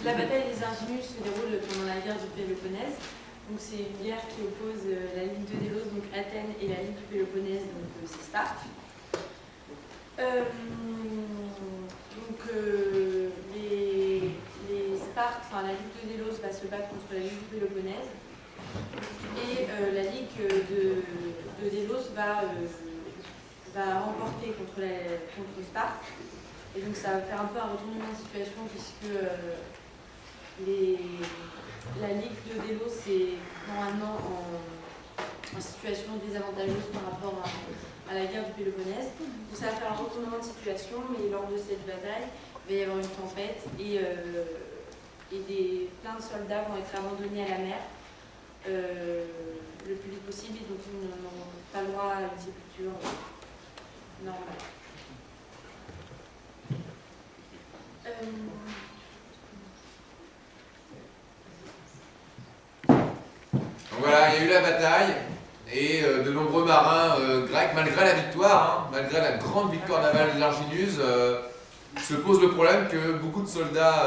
la bataille des Arginus se déroule pendant la guerre du Péloponnèse. Donc c'est une guerre qui oppose la Ligue de Délos, donc Athènes, et la Ligue du Péloponnèse, donc c'est Sparte. Les Spartes, enfin la Ligue de Délos va se battre contre la Ligue du Péloponnèse, et la Ligue de Délos va remporter contre Sparte. Et donc ça va faire un peu un retournement de situation puisque la Ligue de Délos est normalement en situation désavantageuse par rapport à la guerre du Péloponnèse. Donc ça va faire un retournement de situation, mais lors de cette bataille, il va y avoir une tempête et plein de soldats vont être abandonnés à la mer le plus vite possible, et donc ils n'ont pas le droit à une sépulture normale. Donc voilà, il y a eu la bataille et de nombreux marins grecs, malgré la victoire, malgré la grande victoire navale des Arginus, se pose le problème que beaucoup de soldats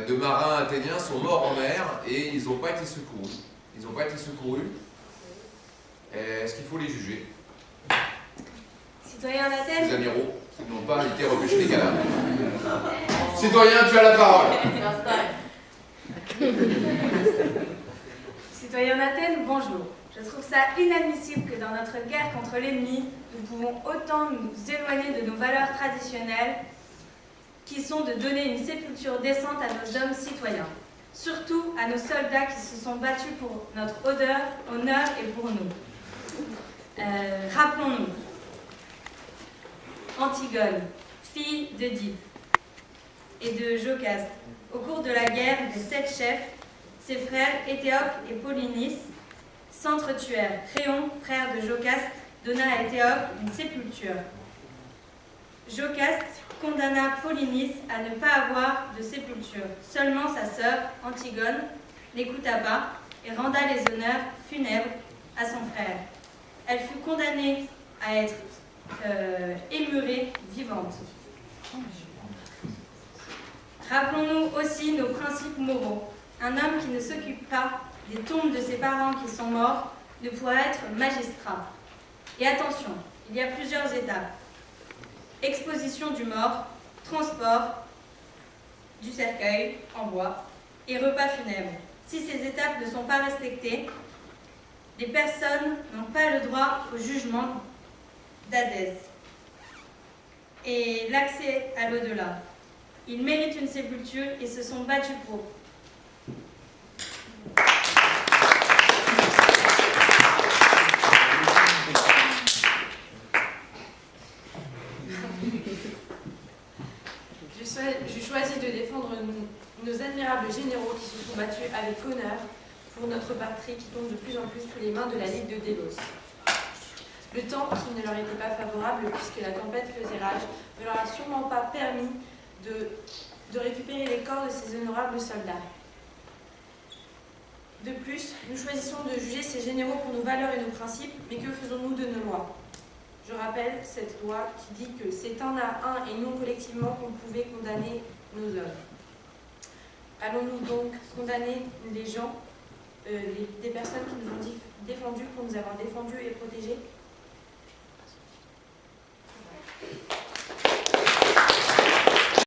de marins athéniens sont morts en mer et ils n'ont pas été secourus. Est-ce qu'il faut les juger? Citoyens d'Athènes, les amiraux qui n'ont pas été repêchés les cadavres. Citoyen, tu as la parole. Citoyens d'Athènes, bonjour. Je trouve ça inadmissible que dans notre guerre contre l'ennemi, nous pouvons autant nous éloigner de nos valeurs traditionnelles qui sont de donner une sépulture décente à nos hommes citoyens. Surtout à nos soldats qui se sont battus pour notre honneur et pour nous. Rappelons-nous. Antigone, fille de Dipe et de Jocaste, au cours de la guerre des 7 chefs, ses frères Éthéocle et Polynice s'entretuèrent. Créon, frère de Jocaste, donna à Éthéocle une sépulture. Jocaste condamna Polynice à ne pas avoir de sépulture. Seulement sa sœur, Antigone, n'écouta pas et renda les honneurs funèbres à son frère. Elle fut condamnée à être émurée vivante. Rappelons-nous aussi nos principes moraux. Un homme qui ne s'occupe pas des tombes de ses parents qui sont morts ne pourra être magistrat. Et attention, il y a plusieurs étapes. Exposition du mort, transport du cercueil en bois et repas funèbre. Si ces étapes ne sont pas respectées, les personnes n'ont pas le droit au jugement d'Hadès et l'accès à l'au-delà. Ils méritent une sépulture et se sont battus pour. je choisis de défendre nos admirables généraux qui se sont battus avec honneur pour notre patrie qui tombe de plus en plus sous les mains de la Ligue de Délos. Le temps qui ne leur était pas favorable puisque la tempête faisait rage ne leur a sûrement pas permis de récupérer les corps de ces honorables soldats. De plus, nous choisissons de juger ces généraux pour nos valeurs et nos principes, mais que faisons-nous de nos lois? Je rappelle cette loi qui dit que c'est un à un et non collectivement qu'on pouvait condamner nos hommes. Allons-nous donc condamner les gens, des personnes qui nous ont défendus pour nous avoir défendus et protégés?